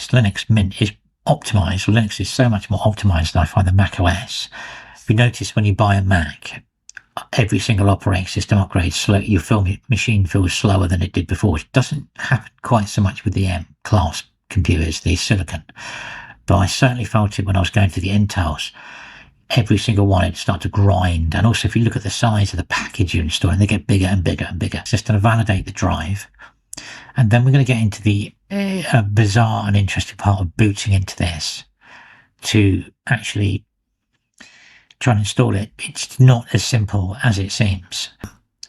Linux Mint is optimized. Linux is so much more optimized than I find the macOS. If you notice when you buy a Mac, every single operating system upgrade, your machine feels slower than it did before. It doesn't happen quite so much with the M-class computers, the silicon. But I certainly felt it when I was going through the Intels. Every single one, it'd start to grind. And also, if you look at the size of the package you're installing, they get bigger and bigger and bigger. It's just going to validate the drive. And then we're going to get into the bizarre and interesting part of booting into this to actually try and install it. It's not as simple as it seems.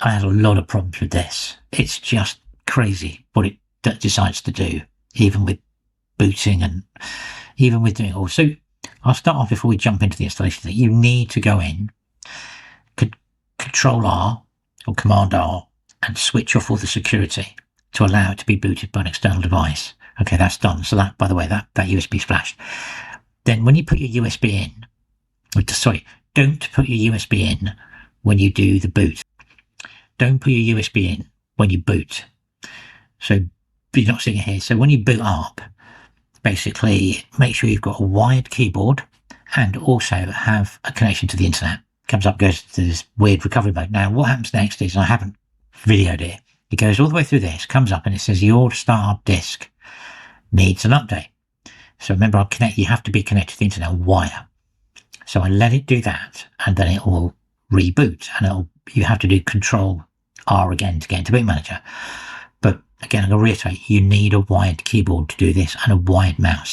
I had a lot of problems with this. It's just crazy what it decides to do, even with booting and even with doing it all. So I'll start off before we jump into the installation that you need to go in, Control R or Command R, and switch off all the security to allow it to be booted by an external device. Okay, that's done. So that, by the way, that USB flashed. Then when you put your USB in, don't put your USB in when you do the boot. Don't put your USB in when you boot. So you're not seeing it here. So when you boot up, basically make sure you've got a wired keyboard and also have a connection to the internet. Comes up, goes to this weird recovery mode. Now what happens next is, I haven't videoed it, it goes all the way through this, comes up and it says your startup disk needs an update. So remember, you have to be connected to the internet wire. So I let it do that, and then it will reboot, and you have to do Control R again to get into Boot Manager. But again, I'm going to reiterate, you need a wired keyboard to do this and a wired mouse.